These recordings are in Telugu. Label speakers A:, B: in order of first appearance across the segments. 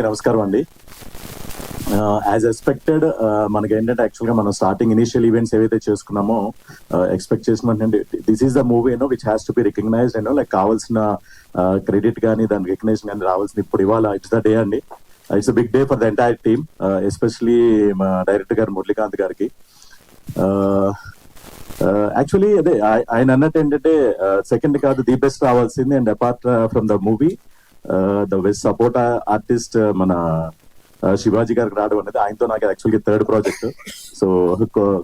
A: నమస్కారం అండి. యాజ్ ఎక్స్పెక్టెడ్ మనకి ఏంటంటే యాక్చువల్గా మనం స్టార్టింగ్ ఇనిషియల్ ఈవెంట్స్ ఏవైతే చేసుకున్నామో ఎక్స్పెక్ట్ చేసినట్టు this is the movie which has to be recognised like కావాల్సిన క్రెడిట్ కానీ దాని రికగ్నేషన్ కానీ రావాల్సిన ఇప్పుడు ఇవాళ ఇట్స్ ద డే అండి. It's big day for the entire team, especially మా డైరెక్టర్ గారు మురళీకాంత్ గారికి. యాక్చువల్లీ అదే ఆయన అన్నట్టు ఏంటంటే సెకండ్ కాదు ది బెస్ట్ రావాల్సింది. And apart from the movie the best support artist మన శివాజీ గారికి రావడం అనేది ఆయనతో నాకు యాక్చువల్గా థర్డ్ ప్రాజెక్ట్. సో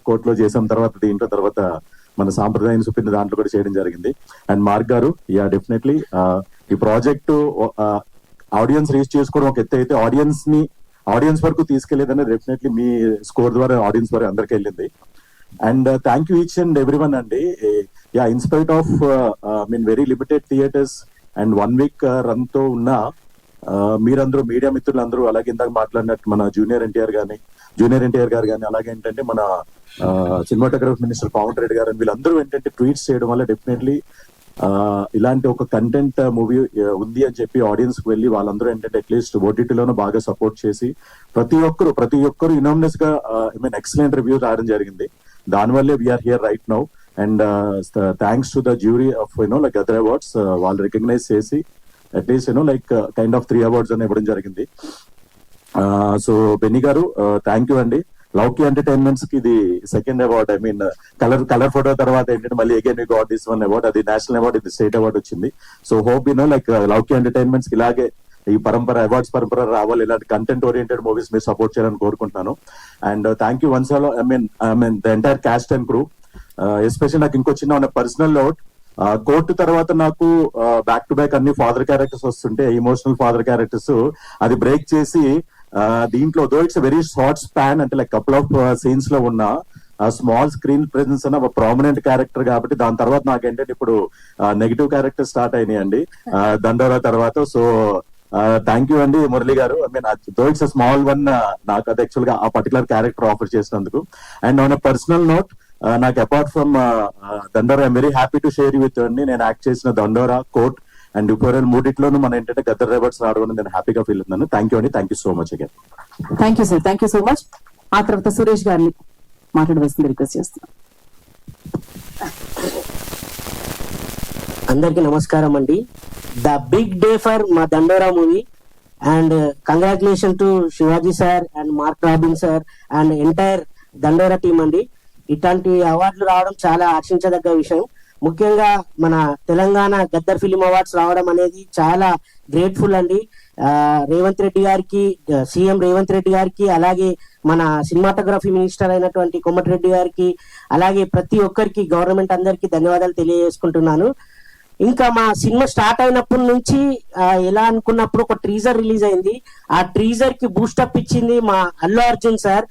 A: కోర్టులో చేసిన తర్వాత దీంట్లో తర్వాత మన సాంప్రదాయం చూపిన దాంట్లో కూడా చేయడం జరిగింది. అండ్ మార్క్ గారు డెఫినెట్లీ ఈ ప్రాజెక్టు ఆడియన్స్ రీచ్ చేసుకోవడం ఒక ఎత్తు అయితే ఆడియన్స్ వరకు తీసుకెళ్లేదని డెఫినెట్లీ మీ స్కోర్ ద్వారా ఆడియన్స్ వరకు అందరికి వెళ్ళింది. And thank you each and every one అండి. In spite of very limited theatres and 1 week run తో ఉన్న మీరందరూ మీడియా మిత్రులందరూ, అలాగే ఇందాక మాట్లాడినట్టు మన జూనియర్ ఎన్టీఆర్ గారు కానీ అలాగే ఏంటంటే మన సినిమాటోగ్రఫీ మినిస్టర్ పవన్ రెడ్డి గారు వీళ్ళందరూ ఏంటంటే ట్వీట్స్ చేయడం వల్ల డెఫినెట్లీ ఇలాంటి ఒక కంటెంట్ మూవీ ఉంది అని చెప్పి ఆడియన్స్ కి వెళ్ళి వాళ్ళందరూ ఏంటంటే అట్లీస్ట్ ఓటీటీలోనూ బాగా సపోర్ట్ చేసి ప్రతి ఒక్కరు యునానిమస్ గా ఎక్సలెంట్ రివ్యూ రావడం జరిగింది. దానివల్లే we are here right now. And thanks to the jury of like other awards, వాళ్ళు రికగ్నైజ్ చేసి at least like kind of 3 awards అని ఇవ్వడం జరిగింది. సో బెన్నీ గారు థ్యాంక్ యూ అండి. లౌకీ ఎంటర్టైన్మెంట్స్ కి ఇది సెకండ్ అవార్డ్. కలర్ ఫోటో తర్వాత ఏంటంటే మళ్ళీ again we got this 1 award. అది నేషనల్ అవార్డ్, ఇది స్టేట్ అవార్డ్ వచ్చింది. సో హోప్ లైక్ లౌకీ ఎంటర్టైన్మెంట్స్ కి ఇలాగే ఈ అవార్డ్స్ పరంపర రావాలి, ఇలాంటి కంటెంట్ ఓరియంటెడ్ మూవీస్ మీరు సపోర్ట్ చేయాలని కోరుకుంటున్నాను. And thank you once all the entire cast and crew. Especially నాకు ఇంకో చిన్న పర్సనల్ నోట్, కోర్టు తర్వాత నాకు బ్యాక్ టు బ్యాక్ అన్ని ఫాదర్ క్యారెక్టర్స్ వస్తుంటే ఎమోషనల్ ఫాదర్ క్యారెక్టర్స్ అది బ్రేక్ చేసి దీంట్లో though it's very short span అంటే లైక్ కపుల్ ఆఫ్ సీన్స్ లో ఉన్న స్మాల్ స్క్రీన్ ప్రెసెన్స్ అన్న ఒక ప్రామినెంట్ క్యారెక్టర్ కాబట్టి దాని తర్వాత నాకేంటంటే ఇప్పుడు నెగిటివ్ క్యారెక్టర్ స్టార్ట్ అయినాయండి దండోరా తర్వాత. సో థ్యాంక్ యూ అండి మురళి గారు. దో ఇట్స్ స్మాల్ వన్, నాకు అది యాక్చువల్ గా ఆ పర్టికులర్ క్యారెక్టర్ ఆఫర్ చేసినందుకు. And on a personal note, నాకు అపార్ట్ ఫ్రమ్ దండోరా I'm very happy to share with అండి. నేను యాక్ట్ చేసిన దండోరా, కోర్ట్ అండ్ డ్యూటోరియల్ మూడిట్లోనూ మన ఏంటంటే గద్దర్ రైవర్స్ రావడం నేను హ్యాపీగా ఫీల్ అవుతున్నాను. థ్యాంక్ యూ అండి. Thank you so much again.
B: Thank you sir, thank you so much. ఆ తర్వాత సురేష్ గారిని మాట్లాడవలసింది రిక్వెస్ట్ చేస్తున్నాను.
C: అందరికి నమస్కారం అండి. ద బిగ్ డే ఫర్ మా దండోరా movie and congratulation to Shivaji sir and mark robin sir and entire దండోరా టీమ్ అండి. ఇట్లాంటి అవార్డులు రావడం చాలా ఆశించదగ్గ విషయం. ముఖ్యంగా మన తెలంగాణ గద్దర్ ఫిలిం అవార్డ్స్ రావడం అనేది చాలా గ్రేట్ఫుల్ అండి. రేవంత్ రెడ్డి గారికి, సీఎం రేవంత్ రెడ్డి గారికి, అలాగే మన సినిమాటోగ్రఫీ మినిస్టర్ అయినటువంటి కోమటిరెడ్డి గారికి, అలాగే ప్రతి ఒక్కరికి గవర్నమెంట్ అందరికి ధన్యవాదాలు తెలియజేసుకుంటున్నాను. ఇంకా మా సినిమా స్టార్ట్ అయినప్పటి నుంచి ఎలా అనుకున్నప్పుడు ఒక ట్రీజర్ రిలీజ్ అయింది. ఆ ట్రీజర్ కి బూస్టప్ ఇచ్చింది మా అల్లు అర్జున్ సార్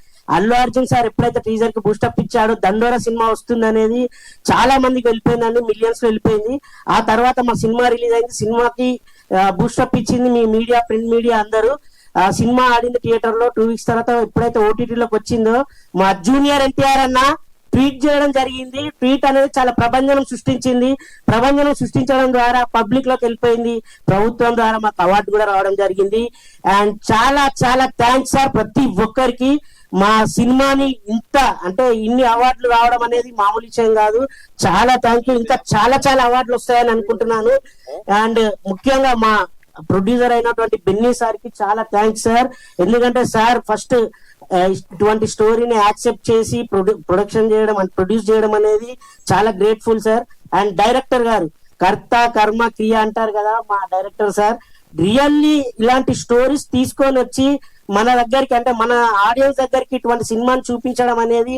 C: ఎప్పుడైతే టీజర్ కి బూస్టప్ ఇచ్చాడో దండోరా సినిమా వస్తుంది అనేది చాలా మందికి వెళ్ళిపోయిందండి, మిలియన్స్ లో వెళ్ళిపోయింది. ఆ తర్వాత మా సినిమా రిలీజ్ అయింది, సినిమాకి బూస్టప్ ఇచ్చింది మీ మీడియా, ప్రింట్ మీడియా అందరూ. సినిమా ఆడింది థియేటర్ లో. 2 weeks తర్వాత ఎప్పుడైతే ఓటీటీలోకి వచ్చిందో మా జూనియర్ ఎన్టీఆర్ అన్న ట్వీట్ చేయడం జరిగింది. ట్వీట్ అనేది చాలా ప్రభంజనం సృష్టించడం ద్వారా పబ్లిక్ లోకి వెళ్ళిపోయింది. ప్రభుత్వం ద్వారా మాకు అవార్డు కూడా రావడం జరిగింది. అండ్ చాలా చాలా థ్యాంక్స్ సార్ ప్రతి ఒక్కరికి. మా సినిమాని ఇన్ని అవార్డులు రావడం అనేది మామూలు విషయం కాదు. చాలా థ్యాంక్ యూ. ఇంకా చాలా చాలా అవార్డులు వస్తాయని అనుకుంటున్నాను. అండ్ ముఖ్యంగా మా ప్రొడ్యూసర్ అయినటువంటి బెన్నీ సార్ కి చాలా థ్యాంక్స్ సార్. ఎందుకంటే సార్ ఫస్ట్ ఇటువంటి స్టోరీని యాక్సెప్ట్ చేసి ప్రొడక్షన్ చేయడం అండ్ ప్రొడ్యూస్ చేయడం అనేది చాలా గ్రేట్ఫుల్ సార్. అండ్ డైరెక్టర్ గారు కర్త కర్మ క్రియ అంటారు కదా, మా డైరెక్టర్ సార్ రియల్లీ ఇలాంటి స్టోరీస్ తీసుకొని వచ్చి మన దగ్గరికి అంటే మన ఆడియన్స్ దగ్గరికి ఇటువంటి సినిమాని చూపించడం అనేది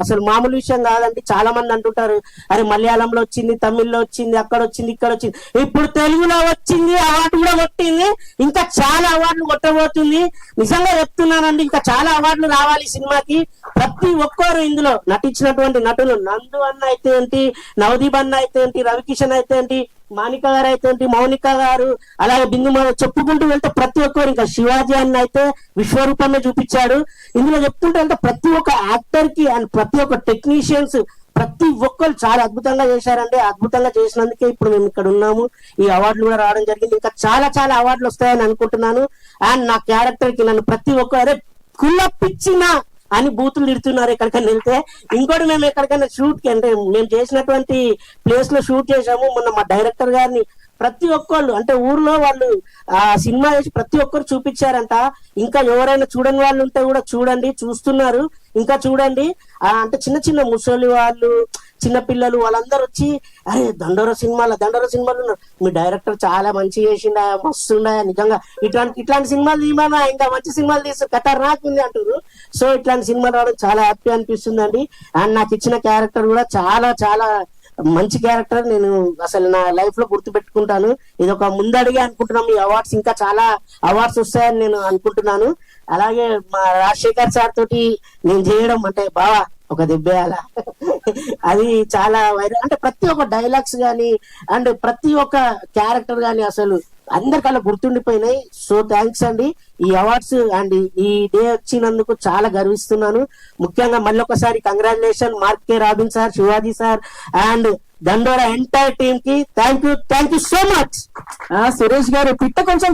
C: అసలు మామూలు విషయం కాదండి. చాలా మంది అంటుంటారు, అరే మలయాళంలో వచ్చింది, తమిళ్లో వచ్చింది, అక్కడ వచ్చింది, ఇక్కడ వచ్చింది, ఇప్పుడు తెలుగులో వచ్చింది, అవార్డు కూడా కొట్టింది, ఇంకా చాలా అవార్డులు కొట్టబోతుంది. నిజంగా చెప్తున్నానండి, ఇంకా చాలా అవార్డులు రావాలి సినిమాకి. ప్రతి ఒక్కరు ఇందులో నటించినటువంటి నటులు, నందు అన్న అయితే ఏంటి, నవదీప్ అన్న అయితే ఏంటి, రవికిషన్ అయితే ఏంటి, మానిక గారు అయితే ఏంటి, మౌనిక గారు, అలాగే బిందు చెప్పుకుంటూ వెళ్తే ప్రతి ఒక్కరు, ఇంకా శివాజీ అన్న అయితే విశ్వరూపమే చూపించాడు. ఇందులో చెప్తుంటే అంటే ప్రతి ఒక్క యాక్టర్ కి అండ్ ప్రతి ఒక్క టెక్నీషియన్స్ ప్రతి ఒక్కరు చాలా అద్భుతంగా చేశారండి. అద్భుతంగా చేసినందుకే ఇప్పుడు మేము ఇక్కడ ఉన్నాము. ఈ అవార్డులు కూడా రావడం జరిగింది. ఇంకా చాలా చాలా అవార్డులు వస్తాయని అనుకుంటున్నాను. అండ్ నా క్యారెక్టర్ కి నన్ను ప్రతి ఒక్కరు అరే కుళ్ళపిచ్చిన అని బూతులు తిడుతున్నారు ఎక్కడికైనా వెళ్తే. ఇంకోటి మేము ఎక్కడికైనా షూట్ కి అంటే మేము చేసినటువంటి ప్లేస్ లో షూట్ చేసాము. మొన్న మా డైరెక్టర్ గారిని ప్రతి ఒక్కళ్ళు అంటే ఊర్లో వాళ్ళు ఆ సినిమా చేసి ప్రతి ఒక్కరు చూపించారంట. ఇంకా ఎవరైనా చూడని వాళ్ళు ఉంటే కూడా చూడండి, చూస్తున్నారు ఇంకా చూడండి. అంటే చిన్న చిన్న ముసలి వాళ్ళు, చిన్న పిల్లలు వాళ్ళందరూ వచ్చి అరే దండోర సినిమాలు ఉన్నారు, మీ డైరెక్టర్ చాలా మంచి చేసిండా, మస్తుండా, నిజంగా ఇట్లాంటి సినిమాలు తీయమన్నా ఇంకా మంచి సినిమాలు తీస్తారు, ఖతర్నాక్ ఉంది అంటారు. సో ఇట్లాంటి సినిమాలు రావడం చాలా హ్యాపీ అనిపిస్తుందండి. అండ్ నాకు ఇచ్చిన క్యారెక్టర్ కూడా చాలా చాలా మంచి క్యారెక్టర్. నేను అసలు నా లైఫ్ లో గుర్తు పెట్టుకుంటాను. ఇది ఒక ముందడిగే అనుకుంటున్నాం. ఈ అవార్డ్స్ ఇంకా చాలా అవార్డ్స్ వస్తాయని నేను అనుకుంటున్నాను. అలాగే మా రాజశేఖర్ సార్ తోటి నేను చేయడం అంటే బావా ఒక దెబ్బేయాల అది చాలా వైరల్. అంటే ప్రతి ఒక్క డైలాగ్స్ గానీ అండ్ ప్రతి ఒక్క క్యారెక్టర్ గానీ అసలు అందరికల్లా గుర్తుండిపోయినాయి. సో థ్యాంక్స్ అండి. ఈ అవార్డ్స్ అండ్ ఈ డే వచ్చినందుకు చాలా గర్విస్తున్నాను. ముఖ్యంగా మళ్ళీ ఒకసారి congratulation mark K robin sir, Shivaji sir and దండోరా ఎంటైర్ టీమ్ కి thank you so much.
B: Suresh గారు పిట్ట కొంచెం